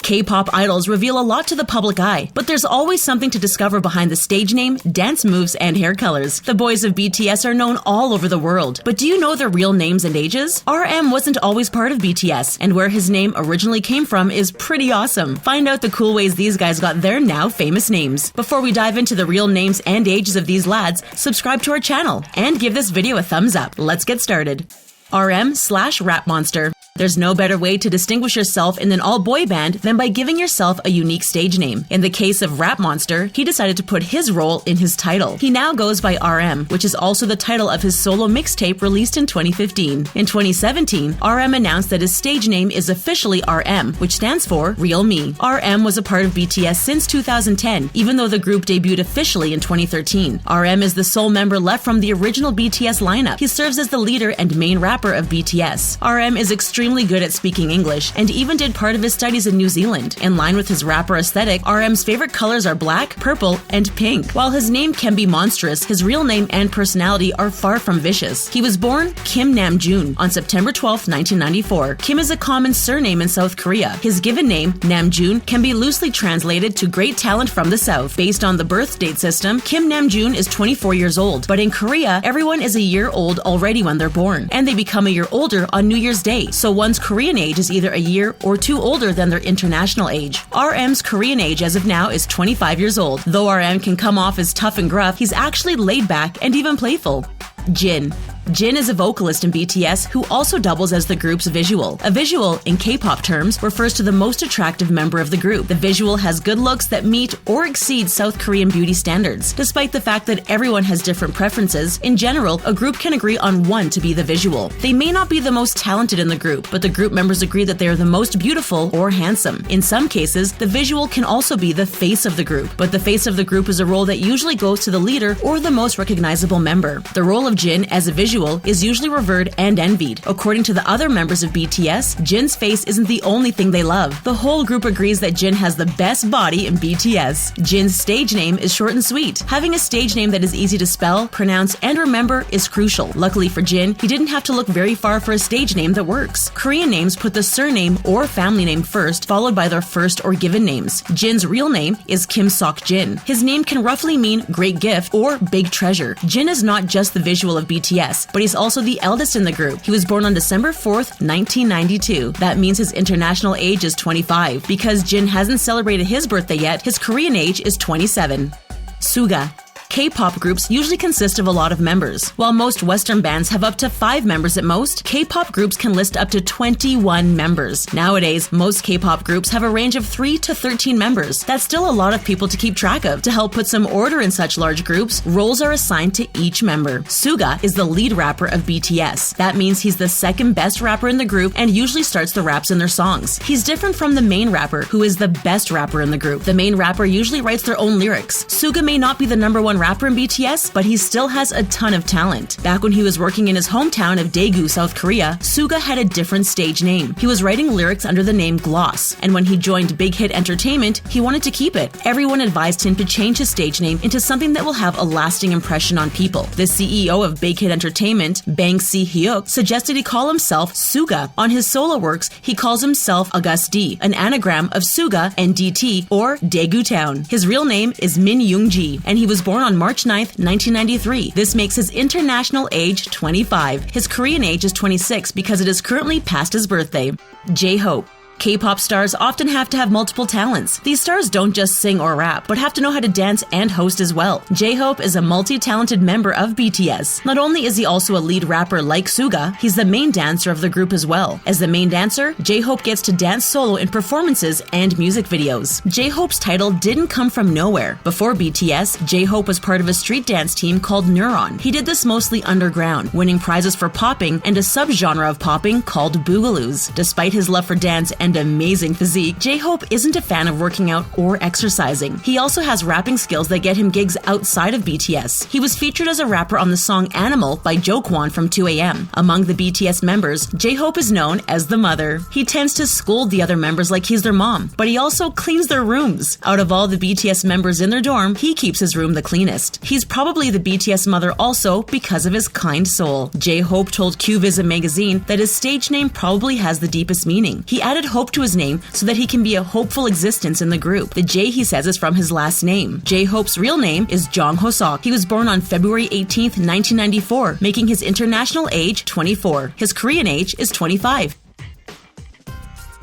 K-pop idols reveal a lot to the public eye, but there's always something to discover behind the stage name, dance moves, and hair colors. The boys of BTS are known all over the world, but do you know their real names and ages? RM wasn't always part of BTS, and where his name originally came from is pretty awesome. Find out the cool ways these guys got their now famous names. Before we dive into the real names and ages of these lads, subscribe to our channel and give this video a thumbs up. Let's get started. RM/Rap Monster. There's no better way to distinguish yourself in an all-boy band than by giving yourself a unique stage name. In the case of Rap Monster, he decided to put his role in his title. He now goes by RM, which is also the title of his solo mixtape released in 2015. In 2017, RM announced that his stage name is officially RM, which stands for Real Me. RM was a part of BTS since 2010, even though the group debuted officially in 2013. RM is the sole member left from the original BTS lineup. He serves as the leader and main rapper of BTS. RM is extremely good at speaking English and even did part of his studies in New Zealand. In line with his rapper aesthetic, RM's favorite colors are black, purple, and pink. While his name can be monstrous, his real name and personality are far from vicious. He was born Kim Namjoon on September 12, 1994. Kim is a common surname in South Korea. His given name, Namjoon, can be loosely translated to great talent from the South. Based on the birth date system, Kim Namjoon is 24 years old, but in Korea, everyone is a year old already when they're born, and they become a year older on New Year's Day. So one's Korean age is either a year or two older than their international age. RM's Korean age as of now is 25 years old. Though RM can come off as tough and gruff, he's actually laid back and even playful. Jin. Jin is a vocalist in BTS who also doubles as the group's visual. A visual, in K-pop terms, refers to the most attractive member of the group. The visual has good looks that meet or exceed South Korean beauty standards. Despite the fact that everyone has different preferences, in general, a group can agree on one to be the visual. They may not be the most talented in the group, but the group members agree that they are the most beautiful or handsome. In some cases, the visual can also be the face of the group, but the face of the group is a role that usually goes to the leader or the most recognizable member. The role of Jin as a visual is usually revered and envied. According to the other members of BTS, Jin's face isn't the only thing they love. The whole group agrees that Jin has the best body in BTS. Jin's stage name is short and sweet. Having a stage name that is easy to spell, pronounce, and remember is crucial. Luckily for Jin, he didn't have to look very far for a stage name that works. Korean names put the surname or family name first, followed by their first or given names. Jin's real name is Kim Sok-jin. His name can roughly mean great gift or big treasure. Jin is not just the visual of BTS, but he's also the eldest in the group. He was born on December 4th, 1992. That means his international age is 25. Because Jin hasn't celebrated his birthday yet, his Korean age is 27. Suga. K-pop groups usually consist of a lot of members. While most Western bands have up to 5 members at most, K-pop groups can list up to 21 members. Nowadays, most K-pop groups have a range of 3 to 13 members. That's still a lot of people to keep track of. To help put some order in such large groups, roles are assigned to each member. Suga is the lead rapper of BTS. That means he's the second best rapper in the group and usually starts the raps in their songs. He's different from the main rapper, who is the best rapper in the group. The main rapper usually writes their own lyrics. Suga may not be the number one rapper in BTS, but he still has a ton of talent. Back when he was working in his hometown of Daegu, South Korea, Suga had a different stage name. He was writing lyrics under the name Gloss, and when he joined Big Hit Entertainment, he wanted to keep it. Everyone advised him to change his stage name into something that will have a lasting impression on people. The CEO of Big Hit Entertainment, Bang Si-hyuk, suggested he call himself Suga. On his solo works, he calls himself Auguste, an anagram of Suga and DT, or Daegu Town. His real name is Min Young-ji, and he was born on March 9th, 1993. This makes his international age 25. His Korean age is 26 because it is currently past his birthday. J-Hope. K-pop stars often have to have multiple talents. These stars don't just sing or rap, but have to know how to dance and host as well. J-Hope is a multi-talented member of BTS. Not only is he also a lead rapper like Suga, he's the main dancer of the group as well. As the main dancer, J-Hope gets to dance solo in performances and music videos. J-Hope's title didn't come from nowhere. Before BTS, J-Hope was part of a street dance team called Neuron. He did this mostly underground, winning prizes for popping and a subgenre of popping called boogaloos. Despite his love for dance and amazing physique, J-Hope isn't a fan of working out or exercising. He also has rapping skills that get him gigs outside of BTS. He was featured as a rapper on the song Animal by Jungkook from 2AM. Among the BTS members, J-Hope is known as the mother. He tends to scold the other members like he's their mom, but he also cleans their rooms. Out of all the BTS members in their dorm, he keeps his room the cleanest. He's probably the BTS mother also because of his kind soul. J-Hope told QVisit magazine that his stage name probably has the deepest meaning. He added hope to his name so that he can be a hopeful existence in the group. The J, he says, is from his last name. J-Hope's real name is Jongho. He was born on February 18, 1994, making his international age 24. His Korean age is 25.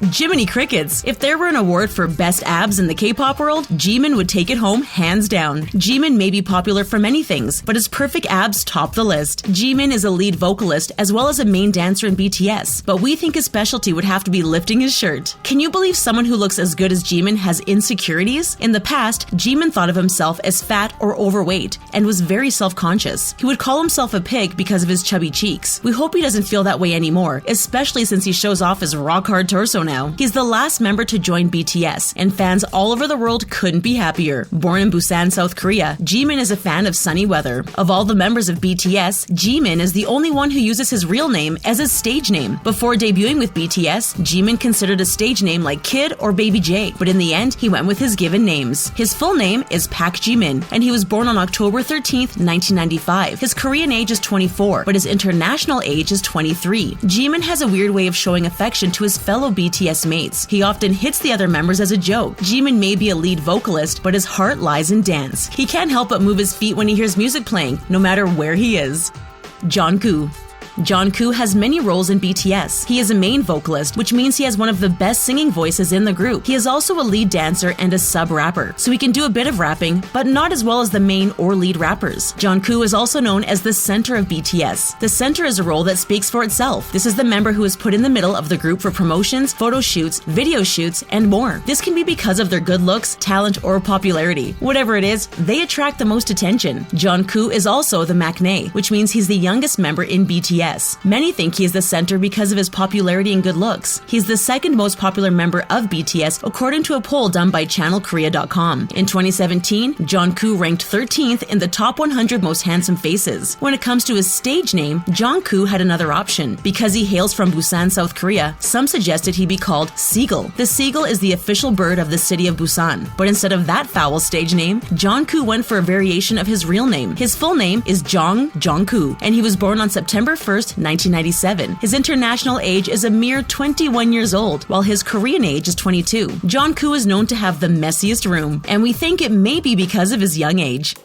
Jiminy Crickets. If there were an award for best abs in the K-pop world, Jimin would take it home hands down. Jimin may be popular for many things, but his perfect abs top the list. Jimin is a lead vocalist as well as a main dancer in BTS, but we think his specialty would have to be lifting his shirt. Can you believe someone who looks as good as Jimin has insecurities? In the past, Jimin thought of himself as fat or overweight and was very self-conscious. He would call himself a pig because of his chubby cheeks. We hope he doesn't feel that way anymore, especially since he shows off his rock-hard torso now. He's the last member to join BTS, and fans all over the world couldn't be happier. Born in Busan, South Korea, Jimin is a fan of sunny weather. Of all the members of BTS, Jimin is the only one who uses his real name as his stage name. Before debuting with BTS, Jimin considered a stage name like Kid or Baby J, but in the end, he went with his given names. His full name is Park Jimin, and he was born on October 13, 1995. His Korean age is 24, but his international age is 23. Jimin has a weird way of showing affection to his fellow BTS mates. He often hits the other members as a joke. Jimin may be a lead vocalist, but his heart lies in dance. He can't help but move his feet when he hears music playing, no matter where he is. Jonkoo. Jonkoo has many roles in BTS. He is a main vocalist, which means he has one of the best singing voices in the group. He is also a lead dancer and a sub-rapper, so he can do a bit of rapping, but not as well as the main or lead rappers. Jonkoo is also known as the center of BTS. The center is a role that speaks for itself. This is the member who is put in the middle of the group for promotions, photo shoots, video shoots, and more. This can be because of their good looks, talent, or popularity. Whatever it is, they attract the most attention. Jonkoo is also the maknae, which means he's the youngest member in BTS. Many think he is the center because of his popularity and good looks. He's the second most popular member of BTS according to a poll done by channelkorea.com. In 2017, Jonkoo ranked 13th in the top 100 most handsome faces. When it comes to his stage name, Jonkoo had another option. Because he hails from Busan, South Korea, some suggested he be called Seagull. The seagull is the official bird of the city of Busan. But instead of that foul stage name, Jonkoo went for a variation of his real name. His full name is Jonkoo, and he was born on September 1st, 1997. His international age is a mere 21 years old, while his Korean age is 22. Jonkoo is known to have the messiest room, and we think it may be because of his young age.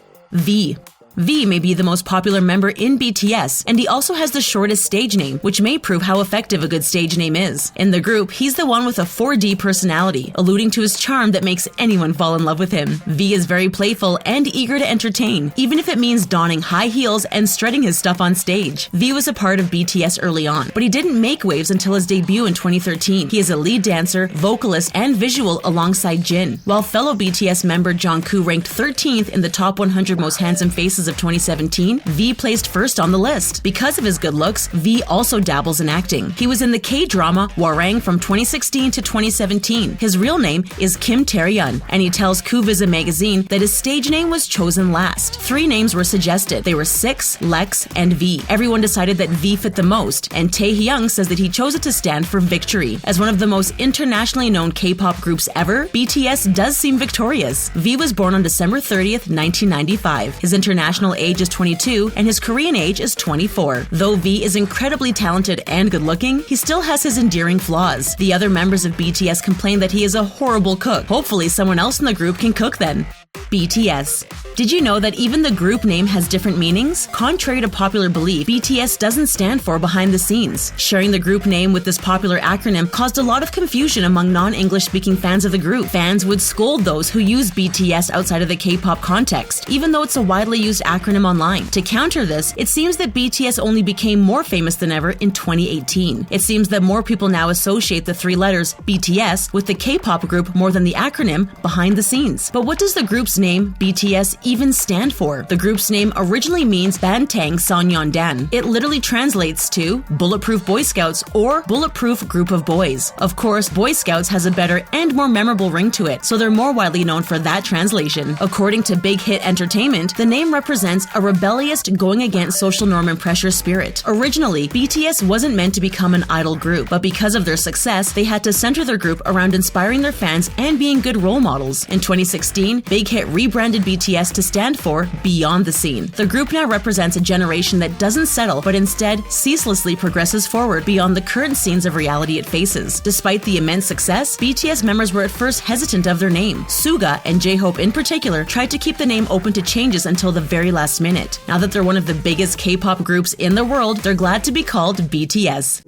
V may be the most popular member in BTS, and he also has the shortest stage name, which may prove how effective a good stage name is. In the group, he's the one with a 4D personality, alluding to his charm that makes anyone fall in love with him. V is very playful and eager to entertain, even if it means donning high heels and strutting his stuff on stage. V was a part of BTS early on, but he didn't make waves until his debut in 2013. He is a lead dancer, vocalist, and visual alongside Jin. While fellow BTS member Jonkoo ranked 13th in the top 100 most handsome faces of 2017, V placed first on the list. Because of his good looks, V also dabbles in acting. He was in the K-drama Warang from 2016 to 2017. His real name is Kim Tae-yeon, and he tells QVisit magazine that his stage name was chosen last. 3 names were suggested. They were Six, Lex, and V. Everyone decided that V fit the most, and Tae-hyung says that he chose it to stand for victory. As one of the most internationally known K-pop groups ever, BTS does seem victorious. V was born on December 30th, 1995. His international age is 22, and his Korean age is 24. Though V is incredibly talented and good-looking, he still has his endearing flaws. The other members of BTS complain that he is a horrible cook. Hopefully someone else in the group can cook then. BTS. Did you know that even the group name has different meanings? Contrary to popular belief, BTS doesn't stand for behind the scenes. Sharing the group name with this popular acronym caused a lot of confusion among non-English speaking fans of the group. Fans would scold those who use BTS outside of the K-pop context, even though it's a widely used acronym online. To counter this, it seems that BTS only became more famous than ever in 2018. It seems that more people now associate the 3 letters BTS with the K-pop group more than the acronym behind the scenes. But what does the group's name BTS even stand for? The group's name originally means Bantang Sonyeondan. It literally translates to Bulletproof Boy Scouts or Bulletproof Group of Boys. Of course, Boy Scouts has a better and more memorable ring to it, so they're more widely known for that translation. According to Big Hit Entertainment, the name represents a rebellious, going against social norm and pressure spirit. Originally, BTS wasn't meant to become an idol group, but because of their success, they had to center their group around inspiring their fans and being good role models. In 2016, Big Hit rebranded BTS to stand for Beyond the Scene. The group now represents a generation that doesn't settle, but instead ceaselessly progresses forward beyond the current scenes of reality it faces. Despite the immense success, BTS members were at first hesitant of their name. Suga and J-Hope in particular tried to keep the name open to changes until the very last minute. Now that they're one of the biggest K-pop groups in the world, they're glad to be called BTS.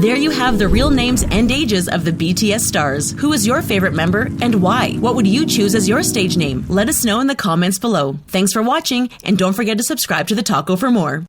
There you have the real names and ages of the BTS stars. Who is your favorite member and why? What would you choose as your stage name? Let us know in the comments below. Thanks for watching, and don't forget to subscribe to TheTalko for more.